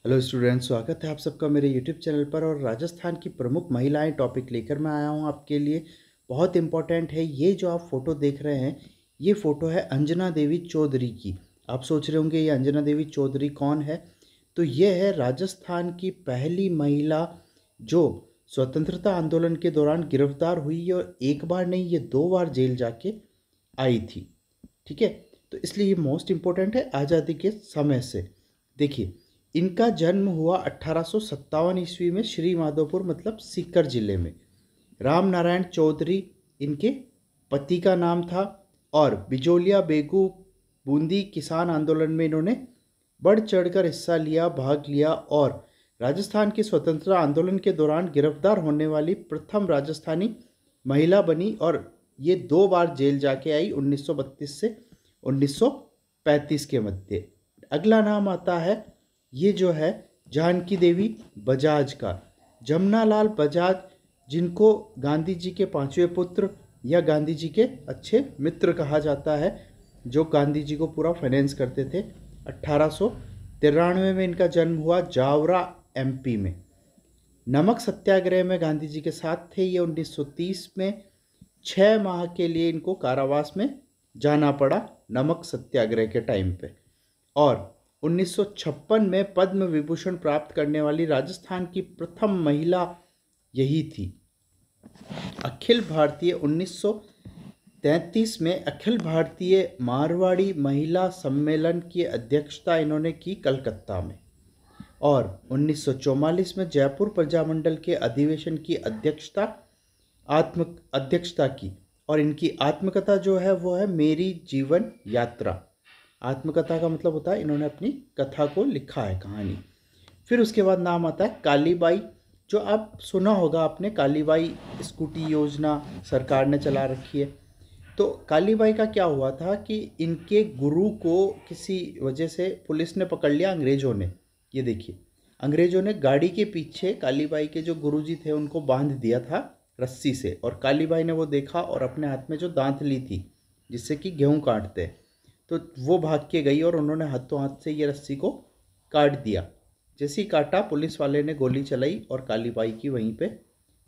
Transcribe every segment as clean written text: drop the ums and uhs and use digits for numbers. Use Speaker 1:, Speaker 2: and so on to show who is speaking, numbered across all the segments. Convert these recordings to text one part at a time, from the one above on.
Speaker 1: Hello students, स्वागत है आप सबका मेरे यूट्यूब चैनल पर। और राजस्थान की प्रमुख महिलाएं टॉपिक लेकर मैं आया हूं आपके लिए। बहुत इंपॉर्टेंट है। ये जो आप फ़ोटो देख रहे हैं, ये फ़ोटो है अंजना देवी चौधरी की। आप सोच रहे होंगे ये अंजना देवी चौधरी कौन है। तो ये है राजस्थान की पहली महिला जो स्वतंत्रता आंदोलन के दौरान गिरफ्तार हुई और एक बार नहीं, ये 2 बार जेल जाके आई थी। ठीक है, तो इसलिए ये मोस्ट इम्पोर्टेंट है आज़ादी के समय से। देखिए, इनका जन्म हुआ 1857 ईस्वी में श्री माधोपुर मतलब सीकर जिले में। राम नारायण चौधरी इनके पति का नाम था। और बिजोलिया बेगू बूंदी किसान आंदोलन में इन्होंने बढ़ चढ़कर हिस्सा लिया, भाग लिया और राजस्थान के स्वतंत्रता आंदोलन के दौरान गिरफ्तार होने वाली प्रथम राजस्थानी महिला बनी। और ये 2 बार जेल जाके आई, 1932 से 1935 के मध्य। अगला नाम आता है, ये जो है जानकी देवी बजाज का। जमनालाल बजाज, जिनको गांधी जी के 5वें पुत्र या गांधी जी के अच्छे मित्र कहा जाता है, जो गांधी जी को पूरा फाइनेंस करते थे। 1893 में इनका जन्म हुआ जावरा एमपी में। नमक सत्याग्रह में गांधी जी के साथ थे ये। 1930 में 6 माह के लिए इनको कारावास में जाना पड़ा नमक सत्याग्रह के टाइम पे। और 1956 में पद्म विभूषण प्राप्त करने वाली राजस्थान की प्रथम महिला यही थी। अखिल भारतीय 1933 में अखिल भारतीय मारवाड़ी महिला सम्मेलन की अध्यक्षता इन्होंने की कलकत्ता में। और 1944 में जयपुर प्रजामंडल के अधिवेशन की अध्यक्षता की। और इनकी आत्मकथा जो है वो है मेरी जीवन यात्रा। आत्मकथा का मतलब होता है इन्होंने अपनी कथा को लिखा है, कहानी। फिर उसके बाद नाम आता है कालीबाई, जो आप सुना होगा आपने। कालीबाई स्कूटी योजना सरकार ने चला रखी है। तो कालीबाई का क्या हुआ था कि इनके गुरु को किसी वजह से पुलिस ने पकड़ लिया, अंग्रेज़ों ने। ये देखिए, अंग्रेज़ों ने गाड़ी के पीछे कालीबाई के जो गुरुजी थे उनको बांध दिया था रस्सी से। और कालीबाई ने वो देखा और अपने हाथ में जो दांत ली थी जिससे कि गेहूँ काटते हैं, तो वो भाग के गई और उन्होंने हाथों हाथ से ये रस्सी को काट दिया। जैसे ही काटा, पुलिस वाले ने गोली चलाई और कालीबाई की वहीं पे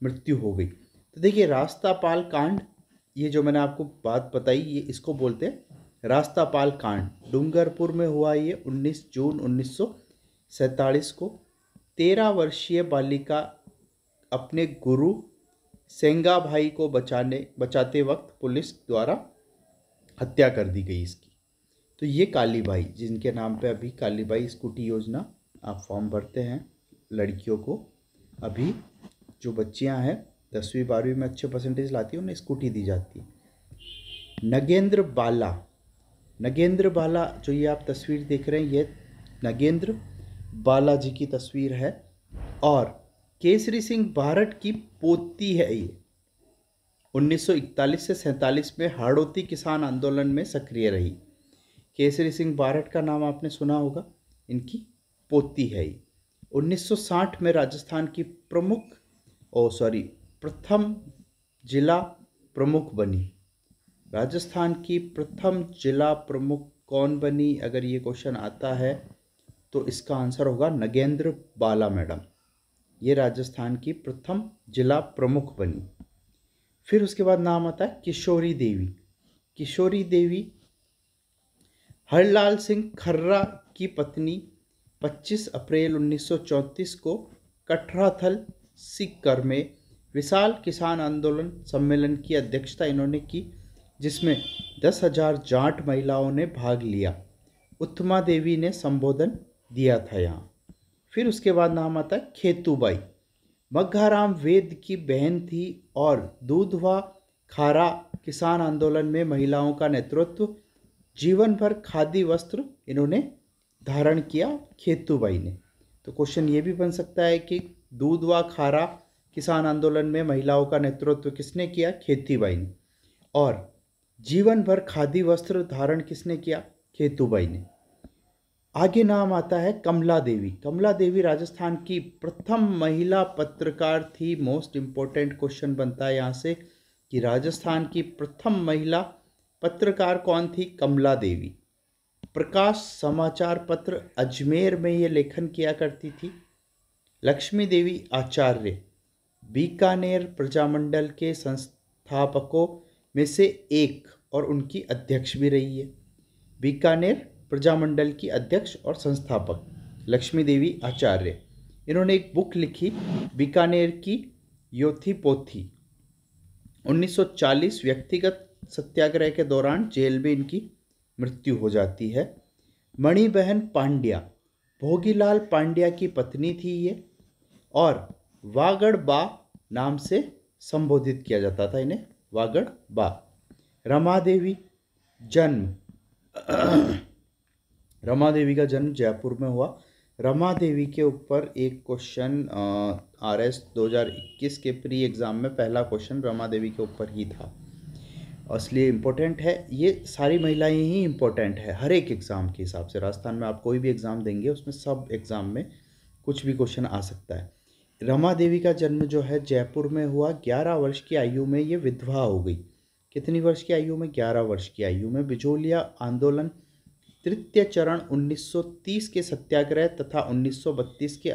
Speaker 1: मृत्यु हो गई। तो देखिए, रास्तापाल कांड, ये जो मैंने आपको बात बताई, ये इसको बोलते हैं रास्तापाल कांड। डूंगरपुर में हुआ ये 19 जून 1947 को। 13 वर्षीय बालिका अपने गुरु सेंगा भाई को बचाते वक्त पुलिस द्वारा हत्या कर दी गई इसकी। तो ये कालीबाई, जिनके नाम पे अभी कालीबाई स्कूटी योजना आप फॉर्म भरते हैं लड़कियों को। अभी जो बच्चियां हैं 10वीं 12वीं में अच्छे परसेंटेज लाती हैं, उन्हें स्कूटी दी जाती है। नगेंद्र बाला जो ये आप तस्वीर देख रहे हैं, ये नगेंद्र बाला जी की तस्वीर है। और केसरी सिंह बारठ की पोती है ये। 1941 से 47 में हाड़ौती किसान आंदोलन में सक्रिय रही। केसरी सिंह बारठ का नाम आपने सुना होगा, इनकी पोती है ये। 1960 में राजस्थान की प्रथम जिला प्रमुख बनी। राजस्थान की प्रथम जिला प्रमुख कौन बनी, अगर ये क्वेश्चन आता है तो इसका आंसर होगा नगेंद्र बाला मैडम। ये राजस्थान की प्रथम जिला प्रमुख बनी। फिर उसके बाद नाम आता है किशोरी देवी। किशोरी देवी हरलाल सिंह खर्रा की पत्नी। 25 अप्रैल 1934 को कठराथल सीकर में विशाल किसान आंदोलन सम्मेलन की अध्यक्षता इन्होंने की, जिसमें 10,000 जाट महिलाओं ने भाग लिया। उत्तमा देवी ने संबोधन दिया था यहाँ। फिर उसके बाद नाम आता है खेतूबाई। मग्घाराम वेद की बहन थी और दूधवा खारा किसान आंदोलन में महिलाओं का नेतृत्व, जीवन भर खादी वस्त्र इन्होंने धारण किया खेतूबाई ने। तो क्वेश्चन ये भी बन सकता है कि दूधवा खारा किसान आंदोलन में महिलाओं का नेतृत्व किसने किया? खेतीबाई ने। और जीवन भर खादी वस्त्र धारण किसने किया? खेतूबाई ने। आगे नाम आता है कमला देवी। कमला देवी राजस्थान की प्रथम महिला पत्रकार थी। मोस्ट इम्पोर्टेंट क्वेश्चन बनता है यहाँ से कि राजस्थान की प्रथम महिला पत्रकार कौन थी? कमला देवी। प्रकाश समाचार पत्र अजमेर में ये लेखन किया करती थी। लक्ष्मी देवी आचार्य बीकानेर प्रजामंडल के संस्थापकों में से एक और उनकी अध्यक्ष भी रही है। बीकानेर प्रजामंडल की अध्यक्ष और संस्थापक लक्ष्मी देवी आचार्य, इन्होंने एक बुक लिखी बीकानेर की योथी पोथी। 1940 व्यक्तिगत सत्याग्रह के दौरान जेल में इनकी मृत्यु हो जाती है। मणिबहन पांड्या भोगीलाल पांड्या की पत्नी थी ये, और वागड़ बा नाम से संबोधित किया जाता था इन्हें, वागड़ बा। रमा देवी जन्म रमा देवी का जन्म जयपुर में हुआ। रमा देवी के ऊपर एक क्वेश्चन RS 2021 के प्री एग्ज़ाम में पहला क्वेश्चन रमा देवी के ऊपर ही था, इसलिए इम्पोर्टेंट है। ये सारी महिलाएं ही इम्पोर्टेंट है हर एक एग्ज़ाम के हिसाब से। राजस्थान में आप कोई भी एग्ज़ाम देंगे उसमें सब एग्ज़ाम में कुछ भी क्वेश्चन आ सकता है। रमा देवी का जन्म जो है जयपुर में हुआ। 11 वर्ष की आयु में ये विधवा हो गई। कितनी वर्ष की आयु में? 11 वर्ष की आयु में। बिजोलिया आंदोलन तृतीय चरण 1930 के सत्याग्रह तथा 1932 के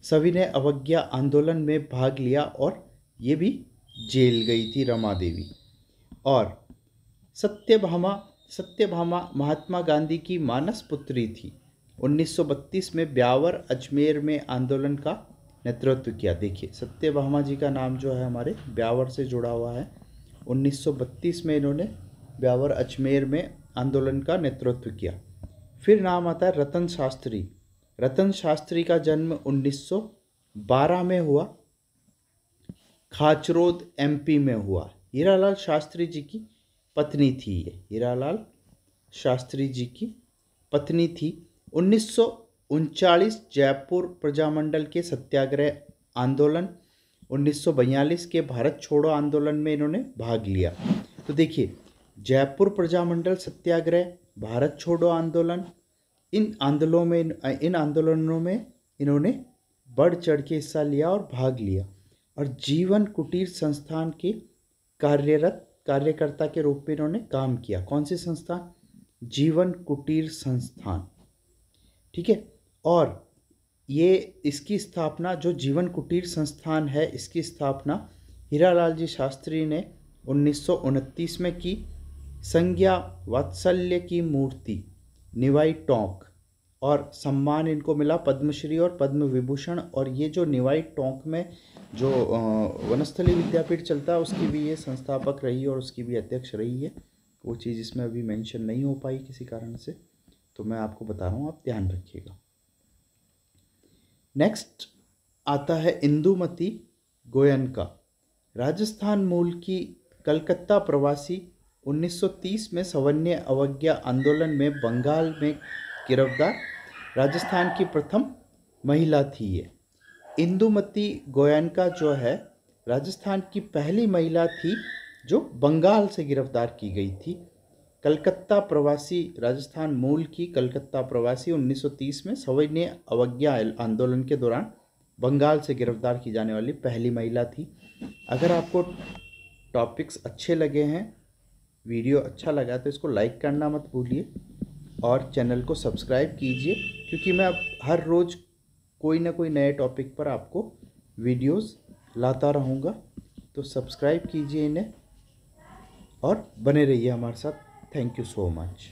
Speaker 1: सविनय अवज्ञा आंदोलन में भाग लिया और ये भी जेल गई थी रमा देवी। और सत्यभामा महात्मा गांधी की मानस पुत्री थी। 1932 में ब्यावर अजमेर में आंदोलन का नेतृत्व किया। देखिए सत्यभामा जी का नाम जो है हमारे ब्यावर से जुड़ा हुआ है। 1932 में इन्होंने ब्यावर अजमेर में आंदोलन का नेतृत्व किया। फिर नाम आता है रतन शास्त्री। रतन शास्त्री का जन्म 1912 में हुआ, खाचरोद MP में हुआ। हीरालाल शास्त्री जी की पत्नी थी ये, हीरालाल शास्त्री जी की पत्नी थी। 1939 जयपुर प्रजामंडल के सत्याग्रह आंदोलन, 1942 के भारत छोड़ो आंदोलन में इन्होंने भाग लिया। तो देखिए जयपुर प्रजामंडल सत्याग्रह, भारत छोड़ो आंदोलन, इन आंदोलनों में इन्होंने बढ़ चढ़ के हिस्सा लिया और भाग लिया। और जीवन कुटीर संस्थान के कार्यकर्ता के रूप में इन्होंने काम किया। कौन सी संस्थान? जीवन कुटीर संस्थान, ठीक है। और ये इसकी स्थापना, जो जीवन कुटीर संस्थान है, इसकी स्थापना हीरालाल जी शास्त्री ने 1929 में की। संज्ञा वात्सल्य की मूर्ति निवाई टोंक, और सम्मान इनको मिला पद्मश्री और पद्म विभूषण। और ये जो निवाई टोंक में जो वनस्थली विद्यापीठ चलता है उसकी भी ये संस्थापक रही और उसकी भी अध्यक्ष रही है। वो चीज़ इसमें अभी मेंशन नहीं हो पाई किसी कारण से, तो मैं आपको बता रहा हूँ, आप ध्यान रखिएगा। नेक्स्ट आता है इंदुमती गोयनका, राजस्थान मूल की कलकत्ता प्रवासी। 1930 में सविनय अवज्ञा आंदोलन में बंगाल में गिरफ्तार राजस्थान की प्रथम महिला थी ये। इंदुमती गोयनका जो है राजस्थान की पहली महिला थी जो बंगाल से गिरफ्तार की गई थी। कलकत्ता प्रवासी, राजस्थान मूल की कलकत्ता प्रवासी, 1930 में सविनय अवज्ञा आंदोलन के दौरान बंगाल से गिरफ्तार की जाने वाली पहली महिला थी। अगर आपको टॉपिक्स अच्छे लगे हैं, वीडियो अच्छा लगा, तो इसको लाइक करना मत भूलिए और चैनल को सब्सक्राइब कीजिए, क्योंकि मैं अब हर रोज़ कोई ना कोई नए टॉपिक पर आपको वीडियोस लाता रहूँगा। तो सब्सक्राइब कीजिए इन्हें और बने रहिए हमारे साथ। Thank you so much.